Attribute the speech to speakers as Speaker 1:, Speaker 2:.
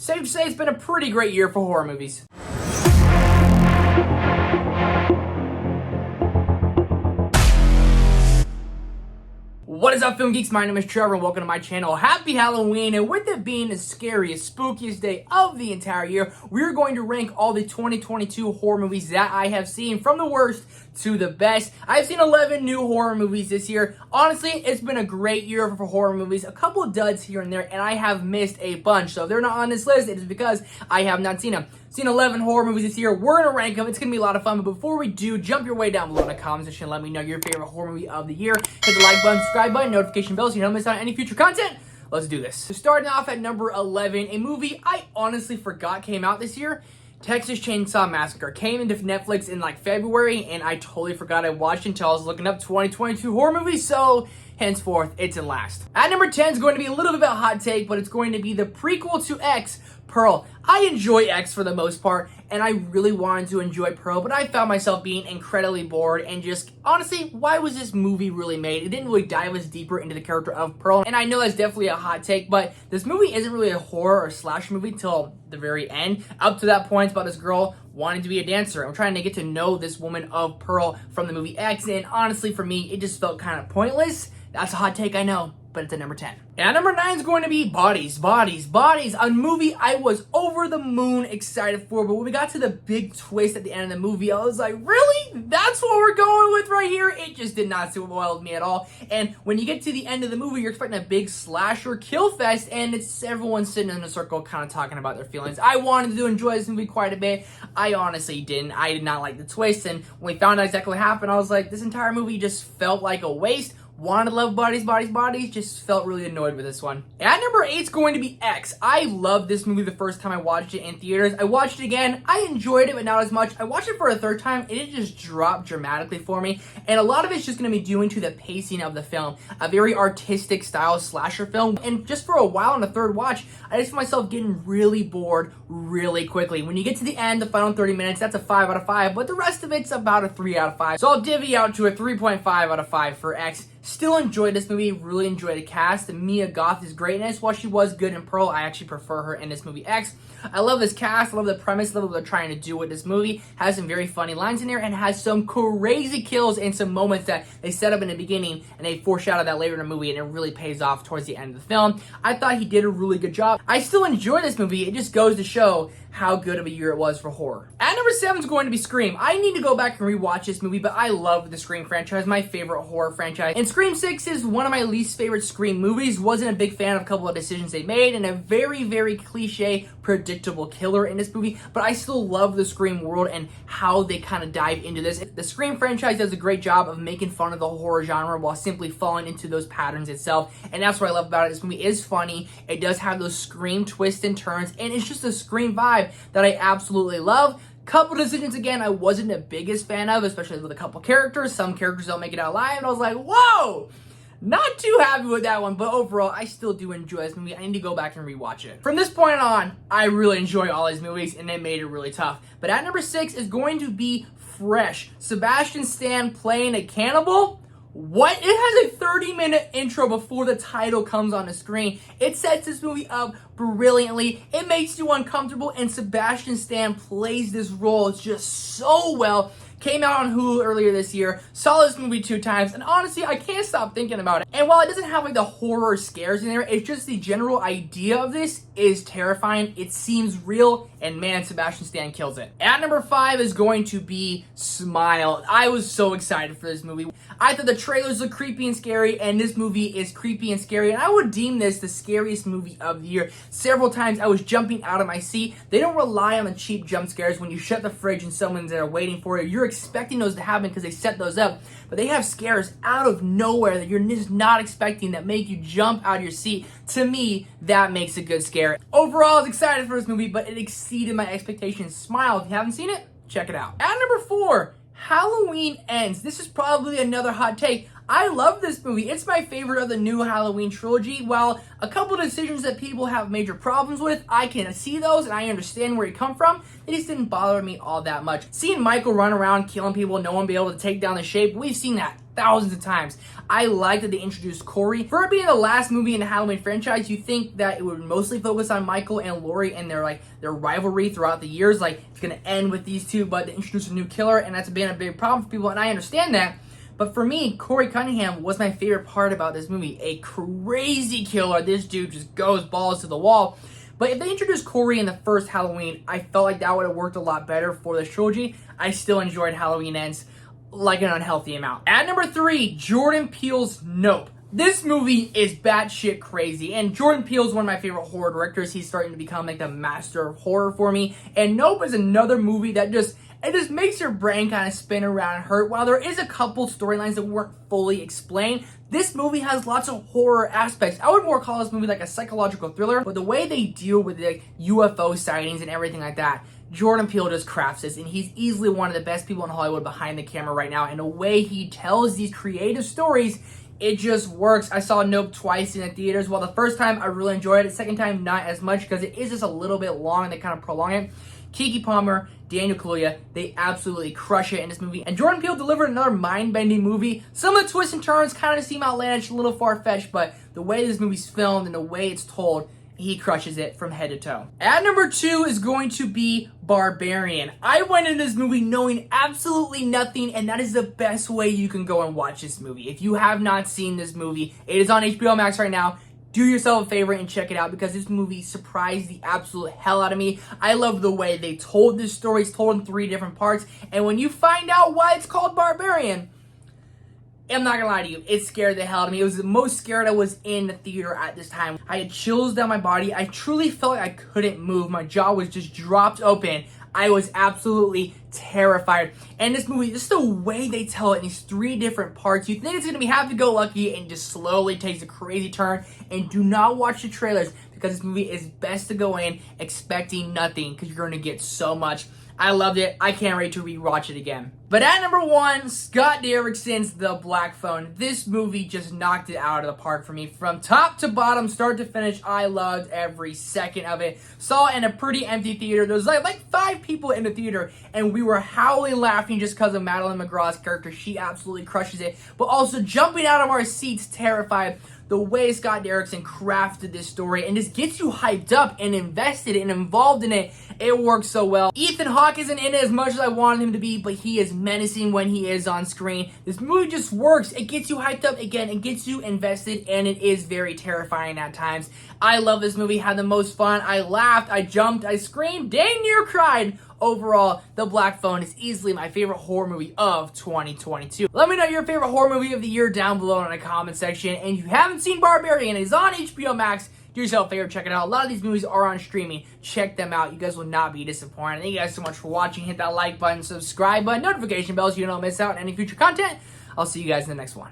Speaker 1: Safe to say it's been a pretty great year for horror movies. What is up, Film Geeks? My name is Trevor and welcome to my channel. Happy Halloween, and with it being the scariest, spookiest day of the entire year, we're going to rank all the 2022 horror movies that I have seen from the worst to the best. I've seen 11 new horror movies this year. Honestly, it's been a great year for horror movies. A couple of duds here and there, and I have missed a bunch. So if they're not on this list, it is because I have not seen them. Seen 11 horror movies this year. We're gonna rank them. It's gonna be a lot of fun. But before we do, jump your way down below in the comment section and let me know your favorite horror movie of the year. Hit the like button, subscribe button, notification bell so you don't miss out on any future content. Let's do this. So starting off at number 11, a movie I honestly forgot came out this year. Texas Chainsaw Massacre came into Netflix in like February, and I totally forgot I watched it until I was looking up 2022 horror movies, so henceforth, it's in last. At number 10 is going to be a little bit of a hot take, but it's going to be the prequel to X, Pearl. I enjoy X for the most part, and I really wanted to enjoy Pearl, but I found myself being incredibly bored and just, honestly, why was this movie really made? It didn't really dive us deeper into the character of Pearl, and I know that's definitely a hot take, but this movie isn't really a horror or slasher movie till the very end. Up to that point, it's about this girl wanting to be a dancer. I'm trying to get to know this woman of Pearl from the movie X, and honestly, for me, it just felt kind of pointless. That's a hot take, I know, but it's at number 10. And at number 9 is going to be Bodies, a movie I was over the moon excited for, but when we got to the big twist at the end of the movie, I was like, really? That's what we're going with right here? It just did not sit well with me at all. And when you get to the end of the movie, you're expecting a big slasher kill fest, and it's everyone sitting in a circle kind of talking about their feelings. I wanted to enjoy this movie quite a bit. I honestly didn't. I did not like the twist, and when we found out exactly what happened, I was like, this entire movie just felt like a waste. Wanted to love Bodies, just felt really annoyed with this one. At number 8 is going to be X. I loved this movie the first time I watched it in theaters. I watched it again. I enjoyed it, but not as much. I watched it for a third time, and it just dropped dramatically for me. And a lot of it's just going to be due to the pacing of the film. A very artistic style slasher film. And just for a while on the third watch, I just found myself getting really bored really quickly. When you get to the end, the final 30 minutes, that's a 5 out of 5, but the rest of it's about a 3 out of 5. So I'll divvy out to a 3.5 out of 5 for X. Still enjoyed this movie, really enjoyed the cast. Mia Goth is great in this. While she was good in Pearl, I actually prefer her in this movie X. I love this cast, I love the premise, I love what they're trying to do with this movie. Has some very funny lines in there and has some crazy kills and some moments that they set up in the beginning and they foreshadow that later in the movie, and it really pays off towards the end of the film. I thought he did a really good job. I still enjoy this movie. It just goes to show how good of a year it was for horror. At number 7 is going to be Scream. I need to go back and rewatch this movie, but I love the Scream franchise, my favorite horror franchise. And Scream 6 is one of my least favorite Scream movies. Wasn't a big fan of a couple of decisions they made, and a very, very cliche, predictable killer in this movie, but I still love the Scream world and how they kind of dive into this. The Scream franchise does a great job of making fun of the horror genre while simply falling into those patterns itself, and that's what I love about it. This movie is funny, it does have those Scream twists and turns, and it's just a Scream vibe that I absolutely love. Couple decisions, again, I wasn't the biggest fan of, especially with a couple characters. Some characters don't make it out alive, and I was like, whoa! Not too happy with that one, but overall, I still do enjoy this movie. I need to go back and rewatch it. From this point on, I really enjoy all these movies, and it made it really tough. But at number 6 is going to be Fresh. Sebastian Stan playing a cannibal. What? It has a 30-minute intro before the title comes on the screen. It sets this movie up brilliantly. It makes you uncomfortable, and Sebastian Stan plays this role just so well. Came out on Hulu earlier this year. Saw this movie 2 times, and honestly, I can't stop thinking about it. And while it doesn't have like the horror scares in there, it's just the general idea of this is terrifying. It seems real, and man, Sebastian Stan kills it. At number 5 is going to be Smile. I was so excited for this movie. I thought the trailers looked creepy and scary, and this movie is creepy and scary, and I would deem this the scariest movie of the year. Several times I was jumping out of my seat. They don't rely on the cheap jump scares when you shut the fridge and someone's there waiting for you. You're expecting those to happen because they set those up, but they have scares out of nowhere that you're just not expecting that make you jump out of your seat. To me, that makes a good scare. Overall, I was excited for this movie, but it exceeded my expectations. Smile, if you haven't seen it, check it out. At number 4, Halloween Ends. This is probably another hot take. I love this movie. It's my favorite of the new Halloween trilogy. While a couple decisions that people have major problems with, I can see those and I understand where you come from. They just didn't bother me all that much. Seeing Michael run around killing people, no one be able to take down the Shape, we've seen that thousands of times. I like that they introduced Corey. For it being the last movie in the Halloween franchise, you think that it would mostly focus on Michael and Laurie and their rivalry throughout the years. Like, it's gonna end with these two, but they introduced a new killer, and that's been a big problem for people, and I understand that. But for me, Corey Cunningham was my favorite part about this movie. A crazy killer. This dude just goes balls to the wall. But if they introduced Corey in the first Halloween, I felt like that would have worked a lot better for this trilogy. I still enjoyed Halloween Ends like an unhealthy amount. At number 3, Jordan Peele's Nope. This movie is batshit crazy, and Jordan Peele is one of my favorite horror directors. He's starting to become like the master of horror for me, and Nope is another movie that just makes your brain kind of spin around and hurt. While there is a couple storylines that weren't fully explained, this movie has lots of horror aspects. I would more call this movie like a psychological thriller, but the way they deal with like UFO sightings and everything like that, Jordan Peele just crafts this, and he's easily one of the best people in Hollywood behind the camera right now. And the way he tells these creative stories, it just works. I saw Nope twice in the theaters. Well, the first time I really enjoyed it. Second time, not as much because it is just a little bit long and they kind of prolong it. Keke Palmer, Daniel Kaluuya, they absolutely crush it in this movie. And Jordan Peele delivered another mind-bending movie. Some of the twists and turns kind of seem outlandish, a little far-fetched, but the way this movie's filmed and the way it's told, he crushes it from head to toe. At number 2 is going to be Barbarian. I went into this movie knowing absolutely nothing, and that is the best way you can go and watch this movie. If you have not seen this movie, it is on HBO Max right now. Do yourself a favor and check it out because this movie surprised the absolute hell out of me. I love the way they told this story. It's told in 3 different parts, and when you find out why it's called Barbarian, I'm not gonna lie to you, it scared the hell out of me. It was the most scared I was in the theater at this time. I had chills down my body. I truly felt like I couldn't move. My jaw was just dropped open. I was absolutely terrified. And this movie, just the way they tell it in these 3 different parts, you think it's gonna be happy-go-lucky and just slowly takes a crazy turn. And do not watch the trailers because this movie is best to go in expecting nothing because you're gonna get so much. I loved it. I can't wait to rewatch it again. But at number 1, Scott Derrickson's The Black Phone. This movie just knocked it out of the park for me. From top to bottom, start to finish, I loved every second of it. Saw it in a pretty empty theater. There was like 5 people in the theater, and we were howling laughing just because of Madeline McGraw's character. She absolutely crushes it. But also jumping out of our seats, terrified. The way Scott Derrickson crafted this story and just gets you hyped up and invested and involved in it, it works so well. Ethan Hawke isn't in it as much as I wanted him to be, but he is menacing when he is on screen. This movie just works. It gets you hyped up again. It gets you invested, and it is very terrifying at times. I love this movie. Had the most fun. I laughed. I jumped. I screamed. Dang near cried. Overall, The Black Phone is easily my favorite horror movie of 2022. Let me know your favorite horror movie of the year down below in the comment section. And if you haven't seen Barbarian, it is on HBO Max. Do yourself a favor, check it out. A lot of these movies are on streaming. Check them out. You guys will not be disappointed. Thank you guys so much for watching. Hit that like button, subscribe button, notification bell so you don't miss out on any future content. I'll see you guys in the next one.